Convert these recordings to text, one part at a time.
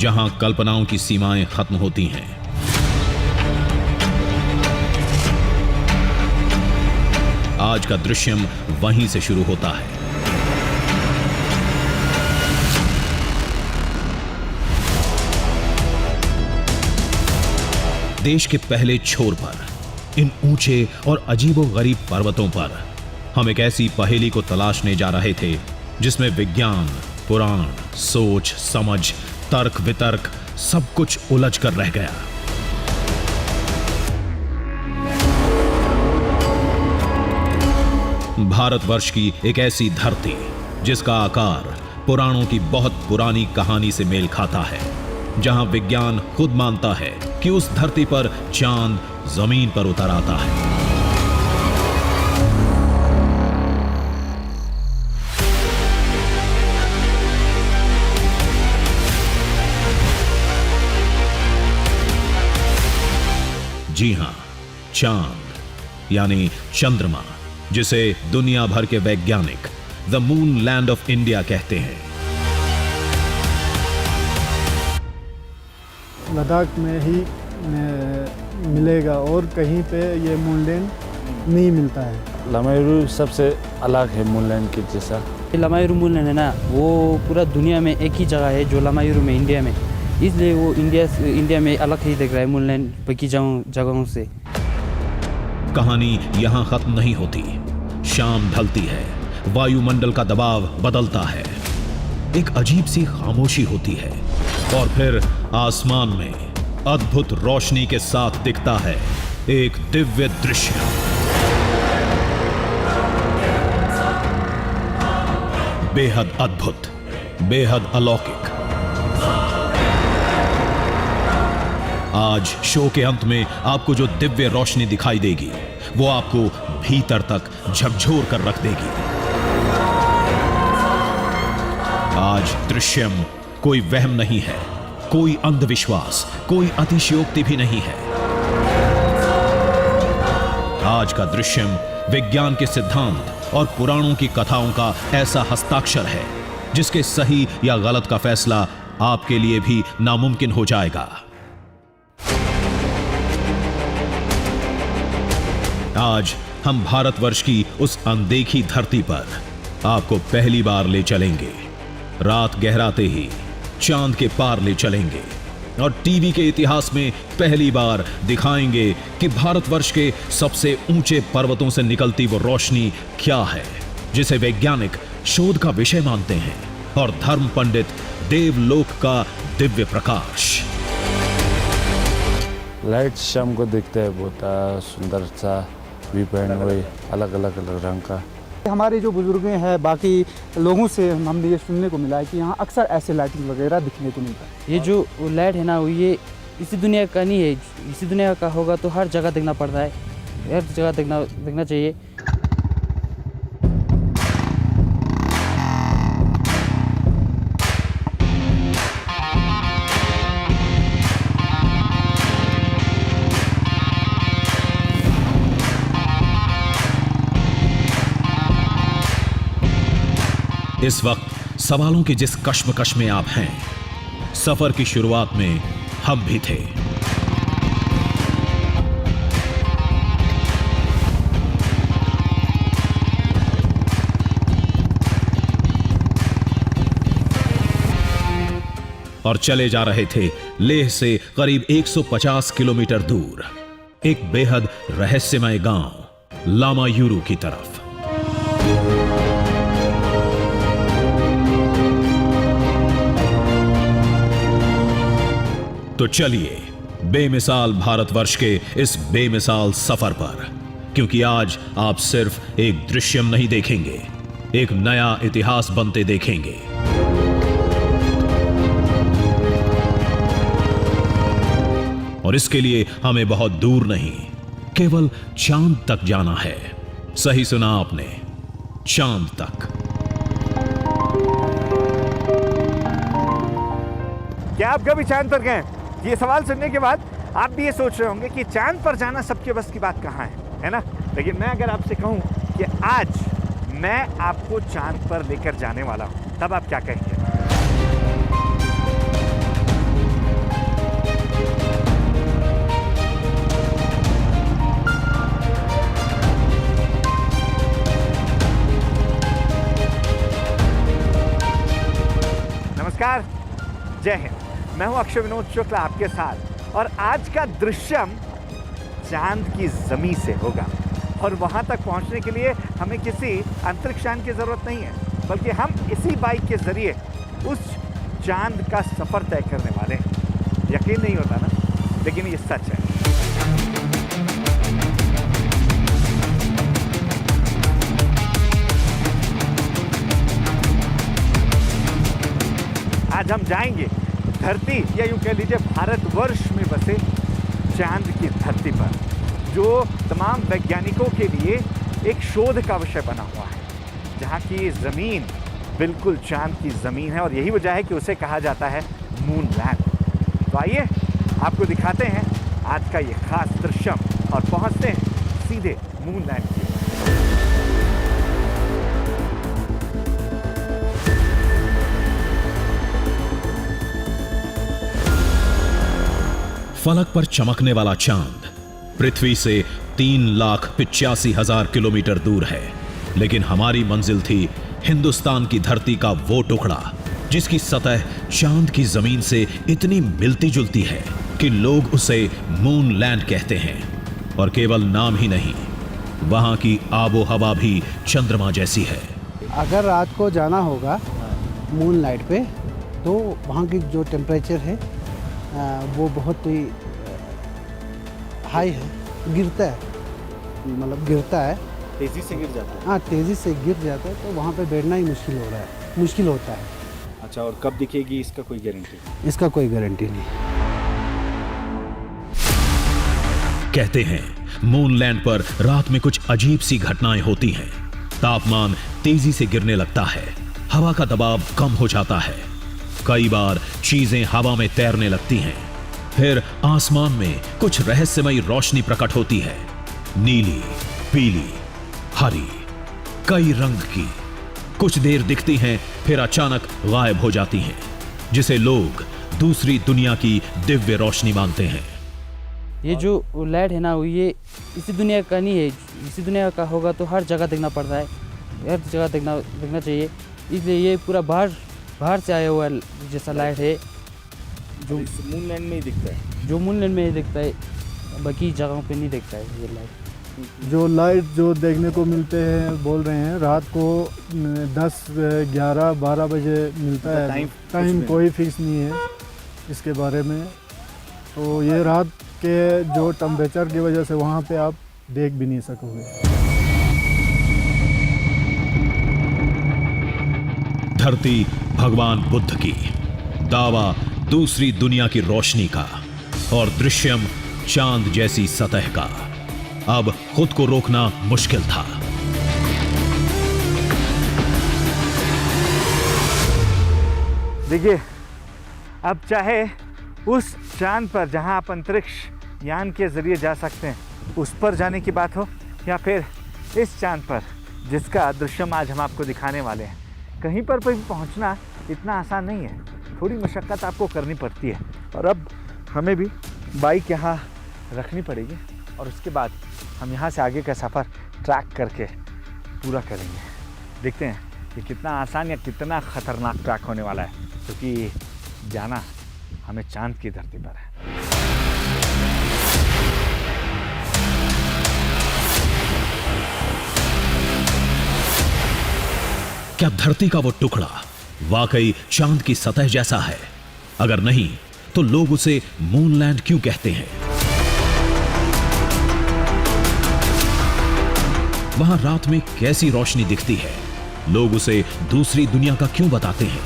जहां कल्पनाओं की सीमाएं खत्म होती हैं। आज का दृश्यम वहीं से शुरू होता है। देश के पहले छोर पर, इन ऊंचे और अजीबोगरीब पर्वतों पर हम एक ऐसी पहेली को तलाशने जा रहे थे जिसमें विज्ञान, पुराण, सोच, समझ, तर्क वितर्क सब कुछ उलझ कर रह गया। भारतवर्ष की एक ऐसी धरती जिसका आकार पुराणों की बहुत पुरानी कहानी से मेल खाता है, जहां विज्ञान खुद मानता है कि उस धरती पर चांद जमीन पर उतर आता है। जी हां, चांद यानी चंद्रमा, जिसे दुनिया भर के वैज्ञानिक the moon land of India कहते हैं। लद्दाख में ही मिलेगा और कहीं पे ये मूनलैंड नहीं मिलता है। लामायुरु सबसे अलग है मूनलैंड के जैसा। लामायुरु मूनलैंड है ना, वो पूरा दुनिया में एक ही जगह है जो लामायुरु में इंडिया में, इसलिए वो इंडिया में अलग ही दिख रहा है मूनलैंड बाकी जगहों से। कहानी यहां खत्म नहीं होती। शाम ढलती है, वायुमंडल का दबाव बदलता है, एक अजीब सी खामोशी होती है और फिर आसमान में अद्भुत रोशनी के साथ दिखता है एक दिव्य दृश्य। बेहद अद्भुत, बेहद अलौकिक। आज शो के अंत में आपको जो दिव्य रोशनी दिखाई देगी वो आपको भीतर तक झकझोर कर रख देगी। आज दृश्यम कोई वहम नहीं है, कोई अंधविश्वास, कोई अतिशयोक्ति भी नहीं है। आज का दृश्यम विज्ञान के सिद्धांत और पुराणों की कथाओं का ऐसा हस्ताक्षर है जिसके सही या गलत का फैसला आपके लिए भी नामुमकिन हो जाएगा। आज हम भारतवर्ष की उस अनदेखी धरती पर आपको पहली बार ले चलेंगे। रात गहराते ही चांद के पार ले चलेंगे और टीवी के इतिहास में पहली बार दिखाएंगे कि भारतवर्ष के सबसे ऊंचे पर्वतों से निकलती वो रोशनी क्या है जिसे वैज्ञानिक शोध का विषय मानते हैं और धर्म पंडित देवलोक का दिव्य प्रकाश। लाइट शाम को दिखता है, बहुत सुंदर सा व्यू पॉइंट, वही अलग अलग रंग का। हमारे जो बुजुर्ग हैं, बाकी लोगों से हमने ये सुनने को मिला है कि यहाँ अक्सर ऐसे लाइटिंग वगैरह दिखने को मिलता है। ये जो लाइट है ना, वो ये इसी दुनिया का नहीं है, इसी दुनिया का होगा तो हर जगह देखना पड़ता है, हर जगह देखना चाहिए। इस वक्त सवालों की जिस कश्मकश में आप हैं, सफर की शुरुआत में हम भी थे। और चले जा रहे थे लेह से करीब 150 किलोमीटर दूर एक बेहद रहस्यमय गांव लामायुरु की तरफ। तो चलिए बेमिसाल भारतवर्ष के इस बेमिसाल सफर पर, क्योंकि आज आप सिर्फ एक दृश्यम नहीं देखेंगे, एक नया इतिहास बनते देखेंगे। और इसके लिए हमें बहुत दूर नहीं, केवल चांद तक जाना है। सही सुना आपने, चांद तक। क्या आप कभी चांद पर गए? ये सवाल सुनने के बाद आप भी ये सोच रहे होंगे कि चांद पर जाना सबके बस की बात कहाँ है ना? लेकिन मैं अगर आपसे कहूँ कि आज मैं आपको चांद पर लेकर जाने वाला हूँ, तब आप क्या कहेंगे? जय हिंद। मैं हूं अक्षय विनोद शुक्ला आपके साथ, और आज का दृश्यम चांद की जमीन से होगा। और वहां तक पहुंचने के लिए हमें किसी अंतरिक्ष यान की जरूरत नहीं है, बल्कि हम इसी बाइक के जरिए उस चांद का सफर तय करने वाले हैं। यकीन नहीं होता ना, लेकिन ये सच है। आज हम जाएंगे धरती, या यूं कह लीजिए भारतवर्ष में बसे चांद की धरती पर, जो तमाम वैज्ञानिकों के लिए एक शोध का विषय बना हुआ है, जहां की ज़मीन बिल्कुल चांद की ज़मीन है, और यही वजह है कि उसे कहा जाता है मून लैंड। तो आइए आपको दिखाते हैं आज का ये खास दृश्यम और पहुंचते हैं सीधे मून लैंड की। फलक पर चमकने वाला चांद पृथ्वी से 3,85,000 किलोमीटर दूर है, लेकिन हमारी मंजिल थी हिंदुस्तान की धरती का वो टुकड़ा जिसकी सतह चांद की जमीन से इतनी मिलती जुलती है कि लोग उसे मून लैंड कहते हैं। और केवल नाम ही नहीं, वहां की आबो हवा भी चंद्रमा जैसी है। अगर रात को जाना होगा मून लाइट पे, तो वहाँ की जो टेम्परेचर है वो बहुत ही हाई है, गिरता है, मतलब गिरता है, तेजी से गिर जाता है। हाँ, तेज़ी से गिर जाता है, तो वहाँ पे बैठना ही मुश्किल होता है। अच्छा, और कब दिखेगी इसका कोई गारंटी नहीं? इसका कोई गारंटी नहीं। कहते हैं मूनलैंड पर रात में कुछ अजीब सी घटनाएं होती हैं। तापमान तेजी से गिरने लगता है, हवा का दबाव कम हो जाता है, कई बार चीजें हवा में तैरने लगती हैं, फिर आसमान में कुछ रहस्यमयी रोशनी प्रकट होती है, नीली, पीली, हरी, कई रंग की। कुछ देर दिखती हैं, फिर अचानक गायब हो जाती हैं, जिसे लोग दूसरी दुनिया की दिव्य रोशनी मानते हैं। ये जो लाइट है ना, वो ये इसी दुनिया का नहीं है। इसी दुनिया का होगा तो हर जगह देखना पड़ता है, हर जगह देखना चाहिए। इसलिए ये पूरा बाहर से आया हुआ जैसा लाइट है, जो मून लैंड में ही दिखता है। जो मून लैंड में ही दिखता है, बाकी जगहों पे नहीं दिखता है ये लाइट। जो लाइट जो देखने को मिलते हैं, बोल रहे हैं रात को 10, 11, 12 बजे मिलता है। टाइम कोई फिक्स नहीं है इसके बारे में। तो ये रात के जो टेम्परेचर की वजह से वहाँ पे आप देख भी नहीं सकोगे। धरती भगवान बुद्ध की, दावा दूसरी दुनिया की रोशनी का, और दृश्यम चांद जैसी सतह का। अब खुद को रोकना मुश्किल था। देखिए, अब चाहे उस चांद पर जहां आप अंतरिक्ष यान के जरिए जा सकते हैं, उस पर जाने की बात हो, या फिर इस चांद पर जिसका दृश्यम आज हम आपको दिखाने वाले हैं, कहीं पर भी पहुंचना इतना आसान नहीं है। थोड़ी मशक्क़त आपको करनी पड़ती है, और अब हमें भी बाइक यहाँ रखनी पड़ेगी, और उसके बाद हम यहाँ से आगे का सफ़र ट्रैक करके पूरा करेंगे। देखते हैं कि कितना आसान या कितना ख़तरनाक ट्रैक होने वाला है, क्योंकि जाना हमें चांद की धरती पर है। क्या धरती का वो टुकड़ा वाकई चांद की सतह जैसा है? अगर नहीं, तो लोग उसे मूनलैंड क्यों कहते हैं? वहां रात में कैसी रोशनी दिखती है? लोग उसे दूसरी दुनिया का क्यों बताते हैं?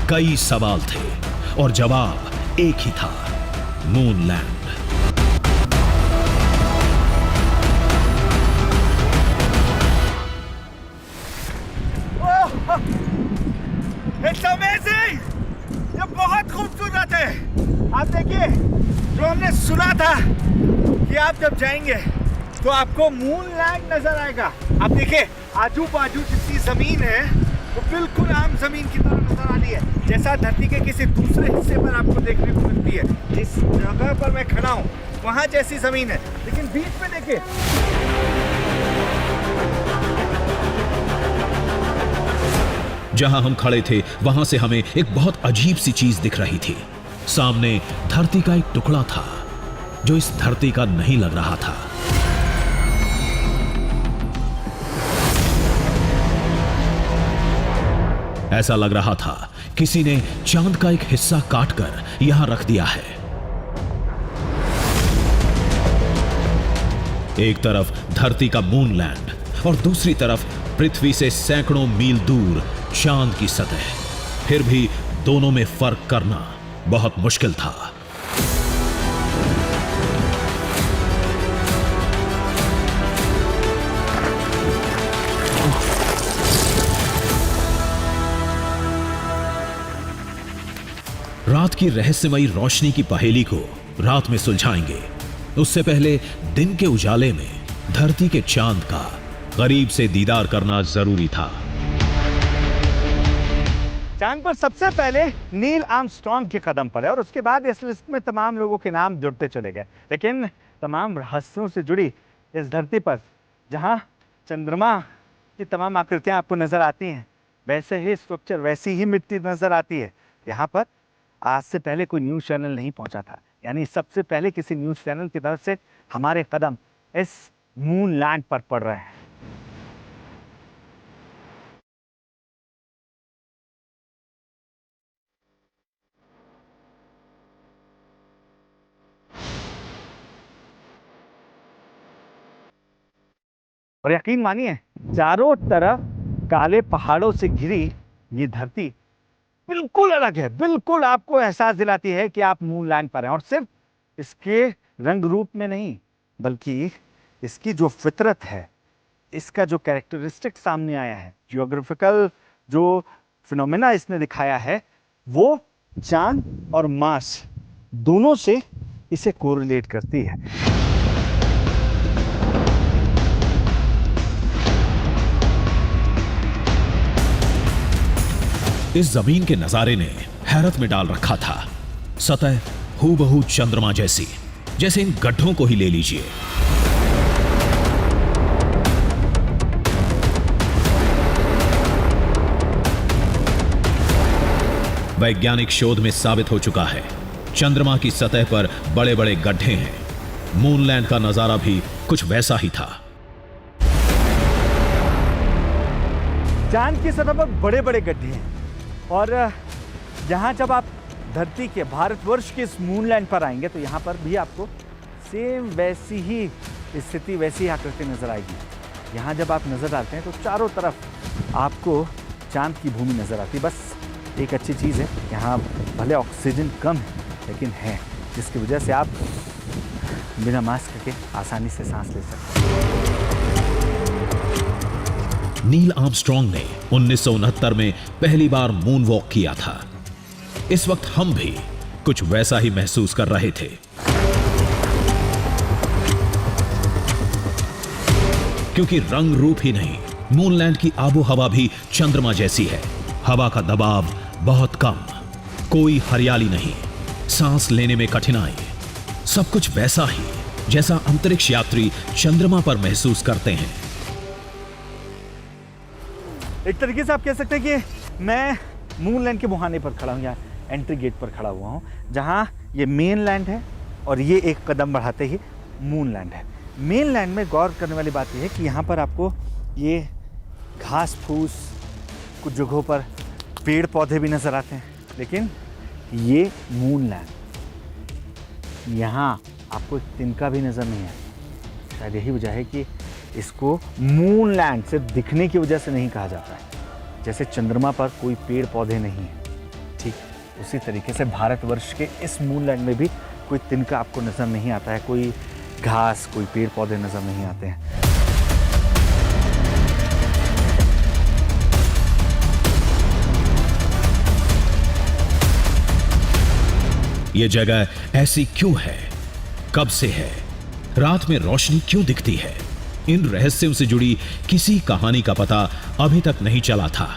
कई सवाल थे और जवाब एक ही था, मूनलैंड। It's amazing! ये बहुत खूबसूरत है। आप देखिए, जो हमने सुना था कि आप जब जाएंगे तो आपको मूनलैंड नजर आएगा। आप देखिए, आजू बाजू जितनी जमीन है वो बिल्कुल आम जमीन की तरह नजर आ रही है, जैसा धरती के किसी दूसरे हिस्से पर आपको देखने को मिलती है। जिस जगह पर मैं खड़ा हूँ वहाँ जैसी जमीन है, लेकिन बीच में देखिए, जहां हम खड़े थे वहां से हमें एक बहुत अजीब सी चीज दिख रही थी। सामने धरती का एक टुकड़ा था जो इस धरती का नहीं लग रहा था। ऐसा लग रहा था किसी ने चांद का एक हिस्सा काटकर यहां रख दिया है। एक तरफ धरती का मूनलैंड और दूसरी तरफ पृथ्वी से सैकड़ों मील दूर चांद की सतह। फिर भी दोनों में फर्क करना बहुत मुश्किल था। रात की रहस्यमयी रोशनी की पहेली को रात में सुलझाएंगे। उससे पहले दिन के उजाले में धरती के चांद का करीब से दीदार करना जरूरी था। चांद पर सबसे पहले नील आर्मस्ट्रॉन्ग के कदम पड़े और उसके बाद इस लिस्ट में तमाम लोगों के नाम जुड़ते चले गए। लेकिन तमाम रहस्यों से जुड़ी इस धरती पर जहां चंद्रमा की तमाम आकृतियां आपको नजर आती हैं, वैसे ही स्ट्रक्चर, वैसी ही मिट्टी नजर आती है। यहाँ पर आज से पहले कोई न्यूज़ चैनल नहीं पहुंचा था, यानी सबसे पहले किसी न्यूज़ चैनल की तरफ से हमारे कदम इस मूनलैंड पर पड़ रहे हैं। और यकीन मानिए, चारों तरफ काले पहाड़ों से घिरी ये धरती बिल्कुल अलग है, बिल्कुल आपको एहसास दिलाती है कि आप मूनलैंड पर हैं। और सिर्फ इसके रंग रूप में नहीं, बल्कि इसकी जो फितरत है, इसका जो कैरेक्टरिस्टिक सामने आया है, जियोग्राफिकल जो फिनोमेना इसने दिखाया है, वो चांद और मार्स दोनों से इसे कोरिलेट करती है। इस जमीन के नजारे ने हैरत में डाल रखा था। सतह हूबहू चंद्रमा जैसी, जैसे इन गड्ढों को ही ले लीजिए। वैज्ञानिक शोध में साबित हो चुका है, चंद्रमा की सतह पर बड़े बड़े गड्ढे हैं। मूनलैंड का नजारा भी कुछ वैसा ही था। चांद की सतह पर बड़े बड़े गड्ढे हैं और यहाँ जब आप धरती के, भारतवर्ष के इस मूनलैंड पर आएंगे तो यहाँ पर भी आपको सेम वैसी ही स्थिति, वैसी ही आकृति नजर आएगी। यहाँ जब आप नजर डालते हैं तो चारों तरफ आपको चांद की भूमि नजर आती है। बस एक अच्छी चीज़ है, यहाँ भले ऑक्सीजन कम है लेकिन है, जिसकी वजह से आप बिना मास्क के आसानी से सांस ले सकते हैं। नील आर्मस्ट्रॉन्ग ने 1969 में पहली बार मून वॉक किया था। इस वक्त हम भी कुछ वैसा ही महसूस कर रहे थे, क्योंकि रंग रूप ही नहीं, मूनलैंड की आबो हवा भी चंद्रमा जैसी है। हवा का दबाव बहुत कम, कोई हरियाली नहीं, सांस लेने में कठिनाई, सब कुछ वैसा ही जैसा अंतरिक्ष यात्री चंद्रमा पर महसूस करते हैं। एक तरीके से आप कह सकते हैं कि मैं मूनलैंड के मुहाने पर खड़ा हूँ, या एंट्री गेट पर खड़ा हुआ हूँ, जहाँ ये मेनलैंड है और ये एक कदम बढ़ाते ही मूनलैंड है। मेनलैंड में गौर करने वाली बात यह है कि यहाँ पर आपको ये घास फूस, कुछ जगहों पर पेड़ पौधे भी नज़र आते हैं, लेकिन ये मूनलैंड, यहाँ आपको एक तिनका भी नज़र नहीं आया। शायद यही वजह है कि इसको मूनलैंड से दिखने की वजह से नहीं कहा जाता है। जैसे चंद्रमा पर कोई पेड़ पौधे नहीं है, ठीक उसी तरीके से भारतवर्ष के इस मूनलैंड में भी कोई तिनका आपको नज़र नहीं आता है, कोई घास, कोई पेड़ पौधे नज़र नहीं आते हैं। ये जगह ऐसी क्यों है, कब से है, रात में रोशनी क्यों दिखती है, इन रहस्यों से जुड़ी किसी कहानी का पता अभी तक नहीं चला था।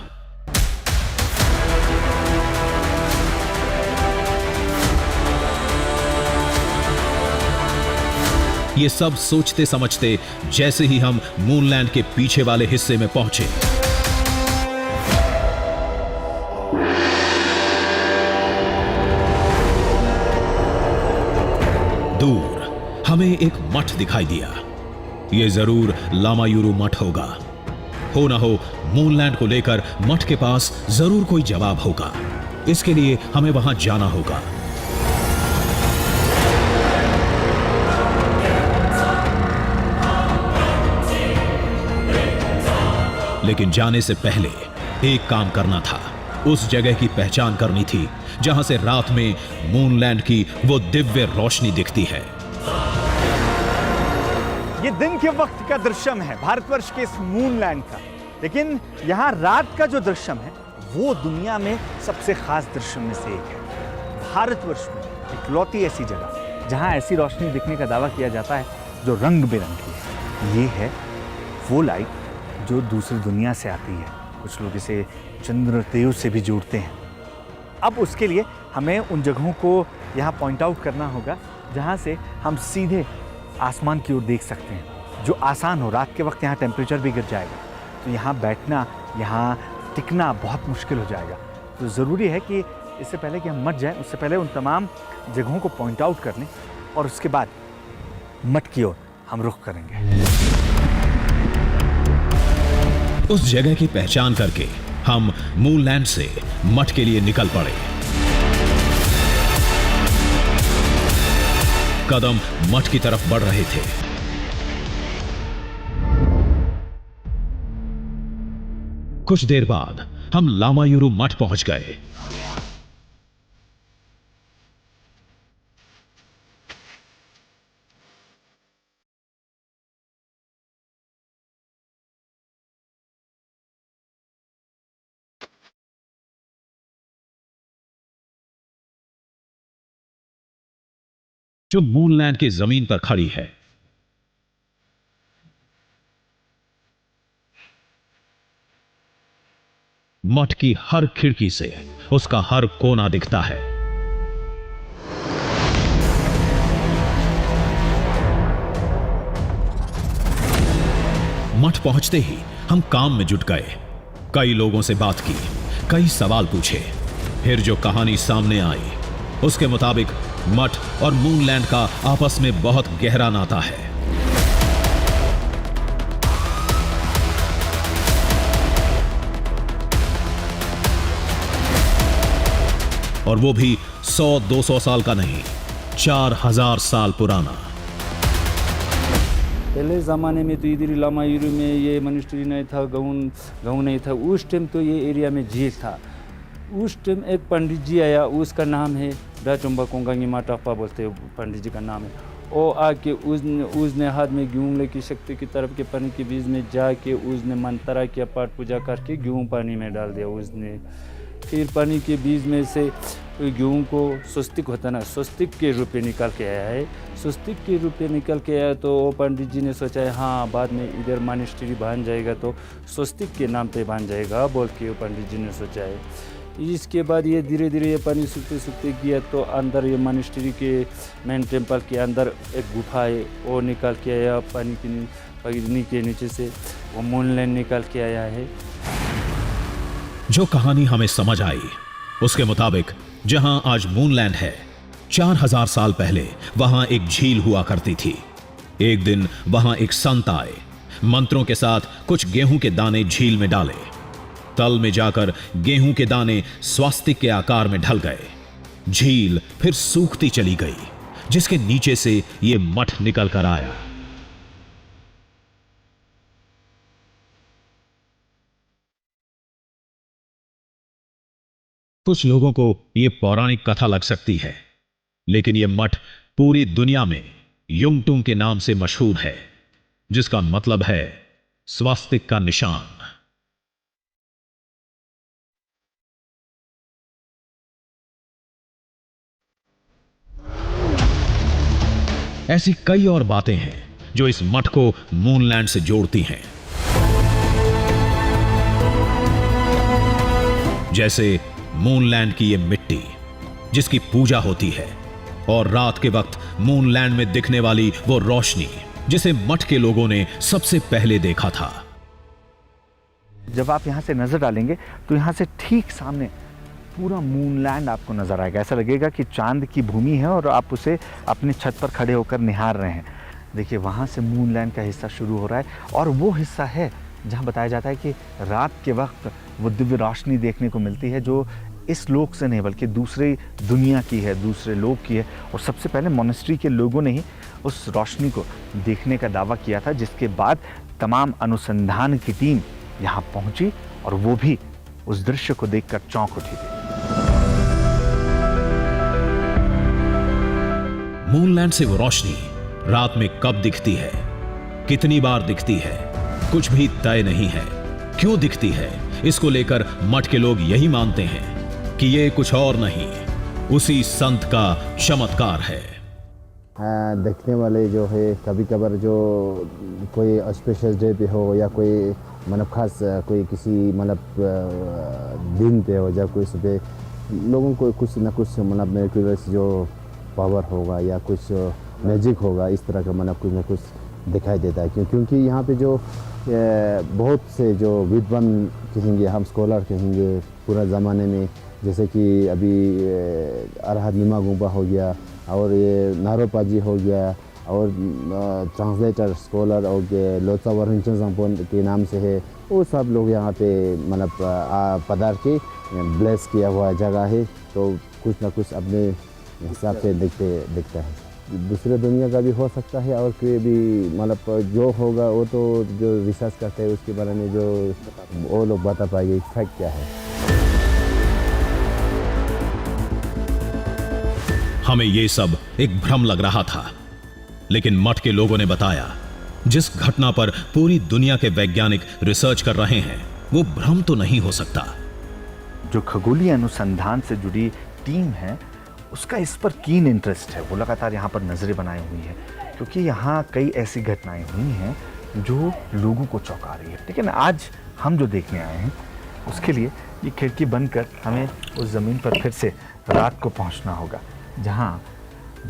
ये सब सोचते समझते जैसे ही हम मूनलैंड के पीछे वाले हिस्से में पहुंचे, दूर हमें एक मठ दिखाई दिया। यह जरूर लामायुरु मठ होगा। हो ना हो मूनलैंड को लेकर मठ के पास जरूर कोई जवाब होगा। इसके लिए हमें वहां जाना होगा। लेकिन जाने से पहले एक काम करना था। उस जगह की पहचान करनी थी जहां से रात में मूनलैंड की वो दिव्य रोशनी दिखती है। ये दिन के वक्त का दृश्यम है भारतवर्ष के इस मूनलैंड का, लेकिन यहाँ रात का जो दृश्यम है वो दुनिया में सबसे खास दृश्यम में से एक है। भारतवर्ष में इकलौती ऐसी जगह जहाँ ऐसी रोशनी दिखने का दावा किया जाता है जो रंग बिरंगी है। ये है वो लाइट जो दूसरी दुनिया से आती है। कुछ लोग इसे चंद्रदेव से भी जोड़ते हैं। अब उसके लिए हमें उन जगहों को यहाँ पॉइंट आउट करना होगा जहाँ से हम सीधे आसमान की ओर देख सकते हैं, जो आसान हो। रात के वक्त यहाँ टेम्परेचर भी गिर जाएगा, तो यहाँ बैठना, यहाँ टिकना बहुत मुश्किल हो जाएगा। तो ज़रूरी है कि इससे पहले कि हम मट जाएं, उससे पहले उन तमाम जगहों को पॉइंट आउट कर लें और उसके बाद मठ की ओर हम रुख करेंगे। उस जगह की पहचान करके हम मूनलैंड से मठ के लिए निकल पड़े। कदम मठ की तरफ बढ़ रहे थे। कुछ देर बाद हम लामायुरु मठ पहुंच गए। जो मूनलैंड की जमीन पर खड़ी है। मठ की हर खिड़की से उसका हर कोना दिखता है। मठ पहुंचते ही हम काम में जुट गए। कई लोगों से बात की, कई सवाल पूछे। फिर जो कहानी सामने आई उसके मुताबिक मठ और मूनलैंड का आपस में बहुत गहरा नाता है। और वो भी 100-200 साल का नहीं, 4000 साल पुराना। पहले ज़माने में तो इधर लामायुरु में ये मॉनेस्ट्री नहीं था, गाँव नहीं था। उस टाइम तो ये एरिया में झील था। उस टाइम एक पंडित जी आया, उसका नाम है डाचुम्बा कोंगांगी माटापा बोलते हैं, पंडित जी का नाम है। वो आके उसने हाथ में गेहूँ लेके शक्ति की तरफ के पानी के बीच में जाके उसने मंत्रा किया, पाठ पूजा करके गेहूँ पानी में डाल दिया उसने। फिर पानी के बीज में से गेहूँ को स्वस्तिक होता ना, स्वस्तिक के रूप में निकल के आया है। स्वस्तिक के रूप में निकल के आया तो वो पंडित जी ने सोचा है हाँ बाद में इधर मॉनेस्ट्री बन जाएगा तो स्वस्तिक के नाम पे बन जाएगा बोल के वो पंडित जी ने सोचा है। इसके बाद ये धीरे धीरे ये पानी सूखते सूखते गया तो अंदर ये मॉनेस्ट्री के मेन टेम्पल के अंदर एक गुफा है, वो निकल के आया पानी के नीचे से, वो मूनलैंड निकल के आया है। जो कहानी हमें समझ आई उसके मुताबिक जहां आज मूनलैंड है, 4000 साल पहले वहां एक झील हुआ करती थी। एक दिन वहां एक संत आए, मंत्रों के साथ कुछ गेहूं के दाने झील में डाले। तल में जाकर गेहूं के दाने स्वास्तिक के आकार में ढल गए। झील फिर सूखती चली गई, जिसके नीचे से यह मठ निकल कर आया। कुछ लोगों को यह पौराणिक कथा लग सकती है, लेकिन यह मठ पूरी दुनिया में युंगटुंग के नाम से मशहूर है, जिसका मतलब है स्वास्तिक का निशान। ऐसी कई और बातें हैं जो इस मठ को मूनलैंड से जोड़ती हैं, जैसे मूनलैंड की ये मिट्टी जिसकी पूजा होती है, और रात के वक्त मूनलैंड में दिखने वाली वो रोशनी जिसे मठ के लोगों ने सबसे पहले देखा था। जब आप यहाँ से नजर डालेंगे तो यहाँ से ठीक सामने पूरा मूनलैंड आपको नज़र आएगा। ऐसा लगेगा कि चांद की भूमि है और आप उसे अपनी छत पर खड़े होकर निहार रहे हैं। देखिए वहाँ से मूनलैंड का हिस्सा शुरू हो रहा है और वो हिस्सा है जहाँ बताया जाता है कि रात के वक्त वो दिव्य रोशनी देखने को मिलती है जो इस लोक से नहीं बल्कि दूसरी दुनिया की है, दूसरे लोक की है। और सबसे पहले मोनेस्ट्री के लोगों ने ही उस रोशनी को देखने का दावा किया था, जिसके बाद तमाम अनुसंधान की टीम यहाँ पहुँची और वो भी उस दृश्य को देखकर चौंक उठी थी। मूनलैंड से वो रोशनी रात में कब दिखती है, कितनी बार दिखती है, कुछ भी तय नहीं है। क्यों दिखती है, इसको लेकर मठ के लोग यही मानते हैं कि ये कुछ और नहीं, उसी संत का चमत्कार है। देखने वाले जो है कभी कभार जो कोई स्पेशल डे पे हो या कोई मतलब खास कोई किसी मतलब दिन पे हो या कोई सुबह लोगों को कुछ ना कुछ मतलब मेरेक्युलस जो पावर होगा या कुछ मैजिक होगा, इस तरह का मतलब कुछ ना कुछ दिखाई देता है। क्योंकि यहाँ पे जो बहुत से जो विद्वान कहेंगे, हम स्कॉलर कहेंगे पूरा ज़माने में, जैसे कि अभी अरहद निमा गुम्बा हो गया और ये नारोपाजी हो गया और ट्रांसलेटर स्कॉलर और लोत्सा वरिंचन संपोन के नाम से है, वो सब लोग यहाँ पे मतलब पधार के ब्लेस किया हुआ जगह है। तो कुछ ना कुछ अपने हिसाब से दिखता है। दूसरे दुनिया का भी हो सकता है और कोई भी मतलब जो होगा वो तो जो रिसर्च करते हैं उसके बारे में जो वो लोग बता पाएंगे फैक्ट क्या है। हमें ये सब एक भ्रम लग रहा था, लेकिन मठ के लोगों ने बताया जिस घटना पर पूरी दुनिया के वैज्ञानिक रिसर्च कर रहे हैं वो भ्रम तो नहीं हो सकता। जो खगोलीय अनुसंधान से जुड़ी टीम है उसका इस पर कीन इंटरेस्ट है। वो लगातार यहाँ पर नज़रें बनाई हुई है क्योंकि यहाँ कई ऐसी घटनाएं हुई हैं जो लोगों को चौंका रही है। लेकिन आज हम जो देखने आए हैं उसके लिए ये खिड़की बंद कर हमें उस ज़मीन पर फिर से रात को पहुँचना होगा, जहाँ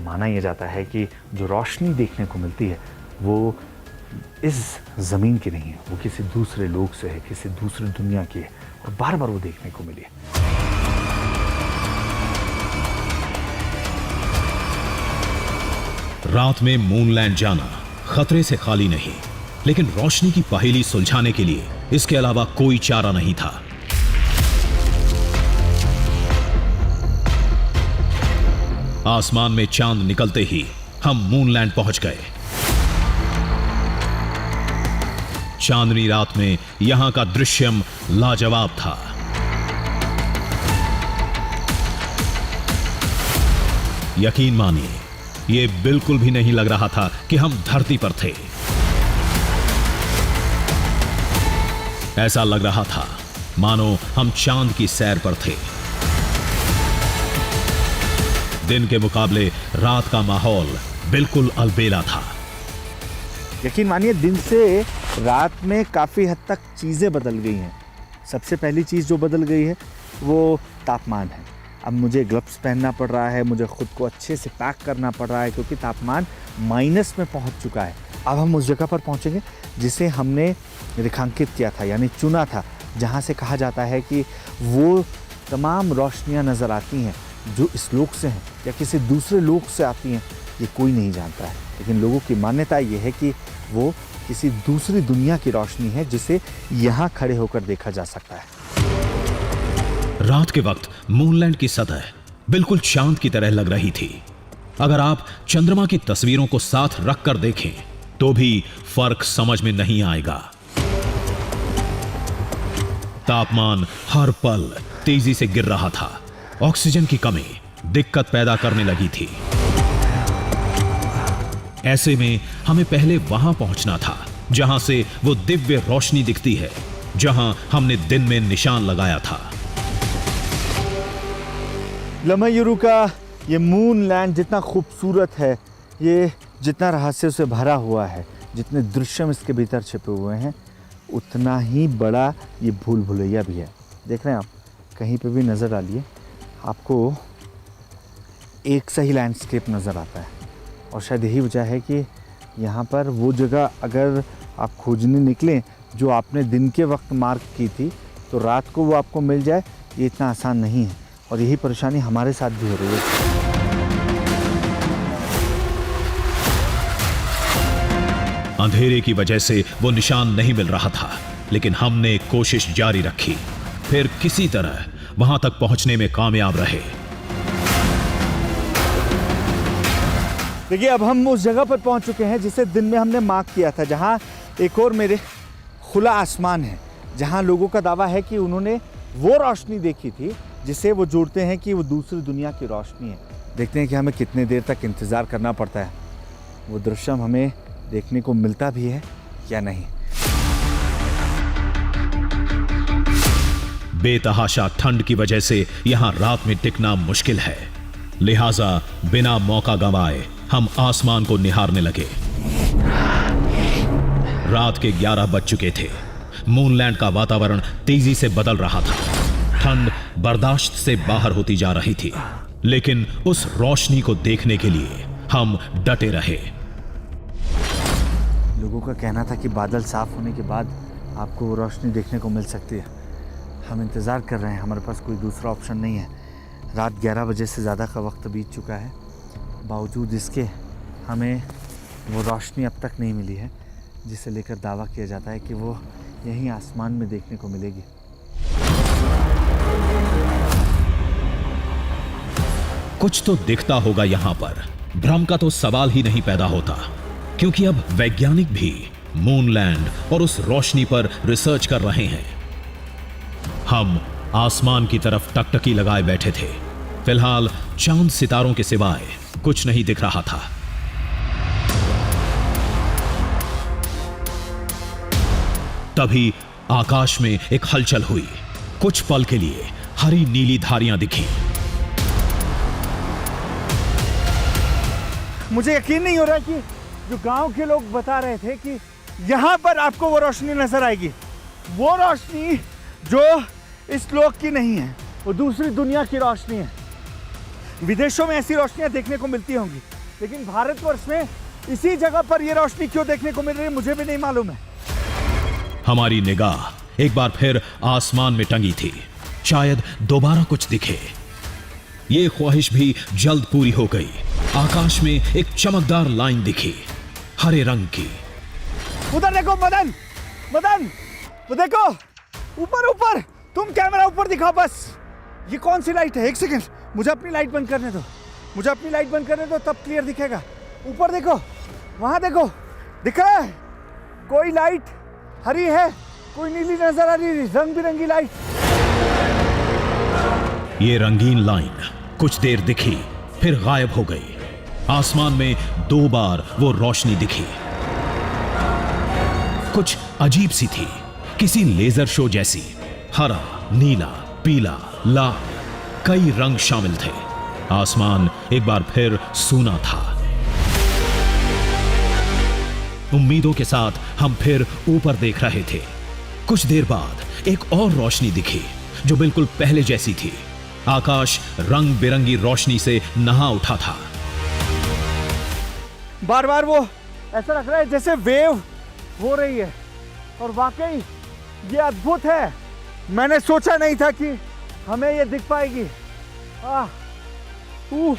माना यह जाता है कि जो रोशनी देखने को मिलती है वो इस ज़मीन की नहीं है, वो किसी दूसरे लोक से है, किसी दूसरी दुनिया की है और बार बार वो देखने को मिली है। रात में मूनलैंड जाना खतरे से खाली नहीं, लेकिन रोशनी की पहेली सुलझाने के लिए इसके अलावा कोई चारा नहीं था। आसमान में चांद निकलते ही हम मूनलैंड पहुंच गए। चांदनी रात में यहां का दृश्यम लाजवाब था। यकीन मानिए, ये बिल्कुल भी नहीं लग रहा था कि हम धरती पर थे। ऐसा लग रहा था मानो हम चांद की सैर पर थे। दिन के मुकाबले रात का माहौल बिल्कुल अलबेला था। यकीन मानिए दिन से रात में काफ़ी हद तक चीज़ें बदल गई हैं। सबसे पहली चीज़ जो बदल गई है वो तापमान है। अब मुझे ग्लव्स पहनना पड़ रहा है, मुझे ख़ुद को अच्छे से पैक करना पड़ रहा है क्योंकि तापमान माइनस में पहुंच चुका है। अब हम उस जगह पर पहुंचेंगे जिसे हमने रेखांकित किया था, यानी चुना था, जहां से कहा जाता है कि वो तमाम रोशनियां नज़र आती हैं जो इस लोक से हैं या किसी दूसरे लोक से आती हैं, ये कोई नहीं जानता है। लेकिन लोगों की मान्यता ये है कि वो किसी दूसरी दुनिया की रोशनी है जिसे यहाँ खड़े होकर देखा जा सकता है। रात के वक्त मूनलैंड की सतह बिल्कुल चांद की तरह लग रही थी। अगर आप चंद्रमा की तस्वीरों को साथ रखकर देखें तो भी फर्क समझ में नहीं आएगा। तापमान हर पल तेजी से गिर रहा था। ऑक्सीजन की कमी दिक्कत पैदा करने लगी थी। ऐसे में हमें पहले वहां पहुंचना था जहां से वो दिव्य रोशनी दिखती है, जहां हमने दिन में निशान लगाया था। लमयूरू का ये मूनलैंड जितना खूबसूरत है, ये जितना रहस्य से भरा हुआ है, जितने दृश्य इसके भीतर छिपे हुए हैं, उतना ही बड़ा ये भूल भुलैया भी है। देख रहे हैं आप, कहीं पे भी नज़र डालिए आपको एक सही लैंडस्केप नज़र आता है। और शायद यही वजह है कि यहाँ पर वो जगह अगर आप खोजने निकलें जो आपने दिन के वक्त मार्क की थी, तो रात को वो आपको मिल जाए, ये इतना आसान नहीं है। और यही परेशानी हमारे साथ भी हो रही है। अंधेरे की वजह से वो निशान नहीं मिल रहा था, लेकिन हमने कोशिश जारी रखी। फिर किसी तरह वहां तक पहुंचने में कामयाब रहे। देखिए, अब हम उस जगह पर पहुंच चुके हैं जिसे दिन में हमने मार्क किया था, जहां एक और मेरे खुला आसमान है, जहां लोगों का दावा है कि उन्होंने वो रोशनी देखी थी जिसे वो जोड़ते हैं कि वो दूसरी दुनिया की रोशनी है। देखते हैं कि हमें कितने देर तक इंतज़ार करना पड़ता है, वो दृश्य हमें देखने को मिलता भी है या नहीं। बेतहाशा ठंड की वजह से यहां रात में टिकना मुश्किल है, लिहाजा बिना मौका गंवाए हम आसमान को निहारने लगे। रात के 11 बज चुके थे। मूनलैंड का वातावरण तेजी से बदल रहा था। ठंड बर्दाश्त से बाहर होती जा रही थी, लेकिन उस रोशनी को देखने के लिए हम डटे रहे। लोगों का कहना था कि बादल साफ होने के बाद आपको वो रोशनी देखने को मिल सकती है। हम इंतज़ार कर रहे हैं, हमारे पास कोई दूसरा ऑप्शन नहीं है। रात 11 बजे से ज़्यादा का वक्त बीत चुका है, बावजूद इसके हमें वो रोशनी अब तक नहीं मिली है जिसे लेकर दावा किया जाता है कि वो यहीं आसमान में देखने को मिलेगी। कुछ तो दिखता होगा यहां पर, भ्रम का तो सवाल ही नहीं पैदा होता, क्योंकि अब वैज्ञानिक भी मूनलैंड और उस रोशनी पर रिसर्च कर रहे हैं। हम आसमान की तरफ टकटकी लगाए बैठे थे। फिलहाल चांद सितारों के सिवाय कुछ नहीं दिख रहा था। तभी आकाश में एक हलचल हुई। कुछ पल के लिए हरी नीली धारियां दिखी। मुझे यकीन नहीं हो रहा कि जो गांव के लोग बता रहे थे कि यहाँ पर आपको वो रोशनी नजर आएगी, वो रोशनी जो इस लोक की नहीं है, वो दूसरी दुनिया की रोशनी है। विदेशों में ऐसी रोशनियां देखने को मिलती होंगी, लेकिन भारतवर्ष में इसी जगह पर ये रोशनी क्यों देखने को मिल रही है मुझे भी नहीं मालूम है। हमारी निगाह एक बार फिर आसमान में टंगी थी, शायद दोबारा कुछ दिखे। ये ख्वाहिश भी जल्द पूरी हो गई। आकाश में एक चमकदार लाइन दिखी, हरे रंग की। उधर देखो मदन, मदन, वो देखो ऊपर ऊपर, तुम कैमरा ऊपर दिखाओ बस। ये कौन सी लाइट है? एक सेकंड, मुझे अपनी लाइट बंद करने दो, मुझे अपनी लाइट बंद करने दो, तब क्लियर दिखेगा। ऊपर देखो, वहां देखो, दिख रहा है? कोई लाइट हरी है, कोई नीली नजर आ रही है, रंग बिरंगी लाइट। ये रंगीन लाइन कुछ देर दिखी, फिर गायब हो गई। आसमान में 2 बार वो रोशनी दिखी। कुछ अजीब सी थी, किसी लेजर शो जैसी। हरा, नीला, पीला, लाल, कई रंग शामिल थे। आसमान एक बार फिर सूना था। उम्मीदों के साथ हम फिर ऊपर देख रहे थे। कुछ देर बाद एक और रोशनी दिखी जो बिल्कुल पहले जैसी थी। आकाश रंग बिरंगी रोशनी से नहा उठा था। बार बार वो ऐसा लग रहा है जैसे वेव हो रही है, और वाकई ये अद्भुत है। मैंने सोचा नहीं था कि हमें ये दिख पाएगी। उफ।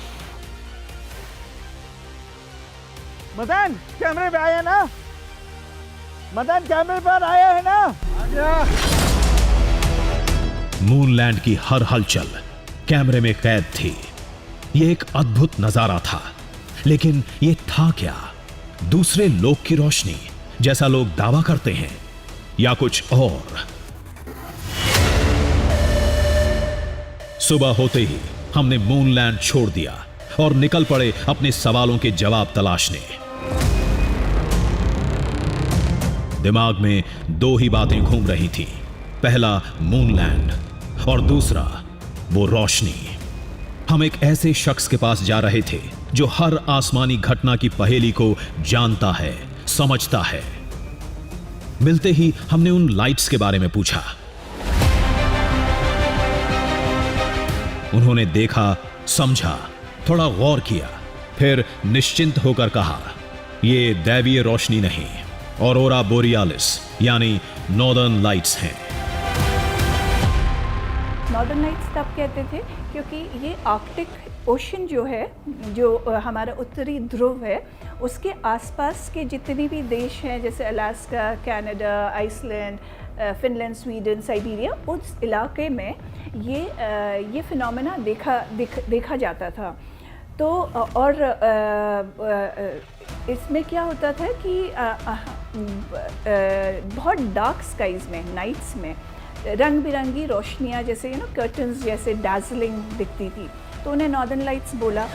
मदन, कैमरे पे आया ना? मदन, कैमरे पर आया है ना? मूनलैंड की हर हलचल कैमरे में कैद थी। यह एक अद्भुत नजारा था, लेकिन यह था क्या? दूसरे लोक की रोशनी जैसा लोग दावा करते हैं, या कुछ और? सुबह होते ही हमने मूनलैंड छोड़ दिया और निकल पड़े अपने सवालों के जवाब तलाशने। दिमाग में 2 ही बातें घूम रही थी, पहला मूनलैंड और दूसरा वो रोशनी। हम एक ऐसे शख्स के पास जा रहे थे जो हर आसमानी घटना की पहेली को जानता है, समझता है। मिलते ही हमने उन लाइट्स के बारे में पूछा। उन्होंने देखा, समझा, थोड़ा गौर किया, फिर निश्चिंत होकर कहा, ये दैवीय रोशनी नहीं, ऑरोरा बोरियालिस यानी नॉर्दर्न लाइट्स हैं। नॉर्दर्न लाइट्स तब कहते थे क्योंकि ये आर्कटिक ओशन जो है, जो हमारा उत्तरी ध्रुव है, उसके आसपास के जितने भी देश हैं, जैसे Alaska, Canada, Iceland, Finland, Sweden, Siberia, उस इलाके में ये फिनोमेना देखा जाता था। तो और इसमें क्या होता था कि बहुत डार्क स्काइज़ में, नाइट्स में रंग बिरंगी रोशनियाँ, जैसे कर्टन्स जैसे डार्जलिंग दिखती थी, तो उन्हें नॉर्दर्न लाइट्स बोला।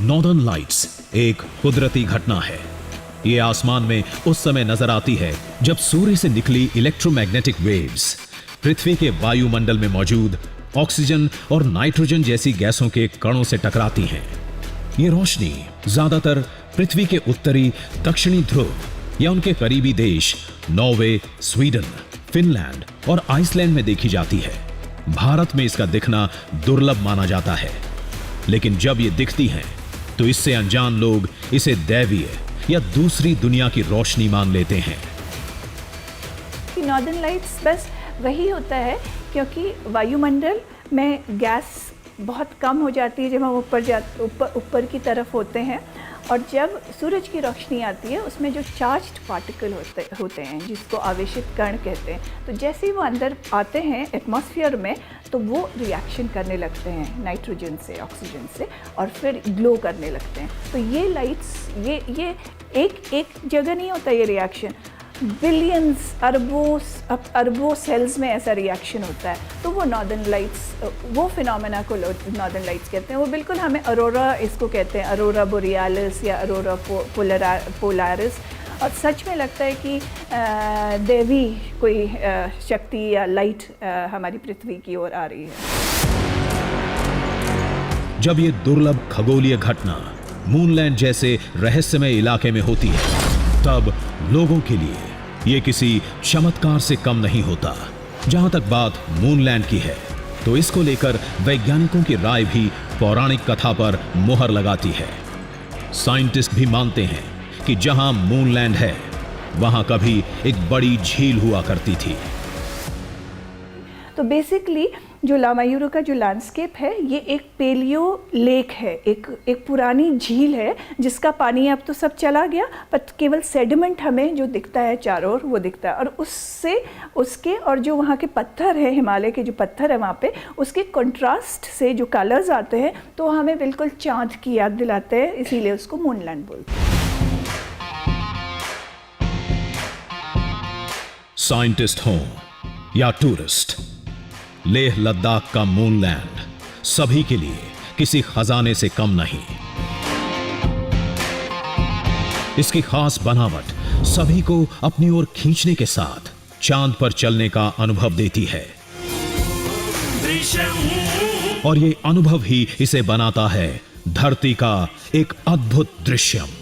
नॉर्दर्न लाइट्स एक कुदरती घटना है। ये आसमान में उस समय नजर आती है जब सूर्य से निकली इलेक्ट्रोमैग्नेटिक वेव्स पृथ्वी के वायुमंडल में मौजूद ऑक्सीजन और नाइट्रोजन जैसी गैसों के कणों से टकराती हैं। ये रोशनी ज्यादातर पृथ्वी के उत्तरी दक्षिणी ध्रुव या उनके करीबी देश नॉर्वे, स्वीडन, फिनलैंड और आइसलैंड में देखी जाती है। भारत में इसका दिखना दुर्लभ माना जाता है, लेकिन जब ये दिखती हैं तो इससे अनजान लोग इसे दैवीय या दूसरी दुनिया की रोशनी मान लेते हैं। नॉर्दर्न लाइट्स बस वही होता है क्योंकि वायुमंडल में गैस बहुत कम हो जाती है जब हम ऊपर की तरफ होते हैं, और जब सूरज की रोशनी आती है उसमें जो चार्ज्ड पार्टिकल होते हैं जिसको आवेशित कण कहते हैं, तो जैसे ही वो अंदर आते हैं एटमॉस्फेयर में तो वो रिएक्शन करने लगते हैं नाइट्रोजन से, ऑक्सीजन से, और फिर ग्लो करने लगते हैं। तो ये लाइट्स ये एक जगह नहीं होता ये रिएक्शन, बिलियंस अरबों सेल्स में ऐसा रिएक्शन होता है। तो वो नॉर्दर्न लाइट्स, वो फिनोमेना को नॉर्दर्न लाइट्स कहते हैं। वो बिल्कुल हमें अरोरा इसको कहते हैं, अरोरा बोरियालिस या अरोरा पोलारिस, और सच में लगता है कि देवी कोई शक्ति या लाइट हमारी पृथ्वी की ओर आ रही है। जब ये दुर्लभ खगोलीय घटना मूनलैंड जैसे रहस्यमय इलाके में होती है, तब लोगों के लिए ये किसी चमत्कार से कम नहीं होता। जहां तक बात मूनलैंड की है, तो इसको लेकर वैज्ञानिकों की राय भी पौराणिक कथा पर मुहर लगाती है। साइंटिस्ट भी मानते हैं कि जहां मूनलैंड है वहां कभी एक बड़ी झील हुआ करती थी। तो बेसिकली जो लामायूरो का जो लैंडस्केप है ये एक पेलियो लेक है, एक पुरानी झील है जिसका पानी अब तो सब चला गया, पर केवल सेडिमेंट हमें जो दिखता है चारों ओर वो दिखता है, और उसके और जो वहाँ के पत्थर है, हिमालय के जो पत्थर है वहाँ पे, उसके कंट्रास्ट से जो कलर्स आते हैं तो हमें बिल्कुल चाँद की याद दिलाते हैं, इसीलिए उसको मूनलैंड बोलते हैं। साइंटिस्ट हों या टूरिस्ट, लेह लद्दाख का मूनलैंड सभी के लिए किसी खजाने से कम नहीं। इसकी खास बनावट सभी को अपनी ओर खींचने के साथ चांद पर चलने का अनुभव देती है, और ये अनुभव ही इसे बनाता है धरती का एक अद्भुत दृश्यम।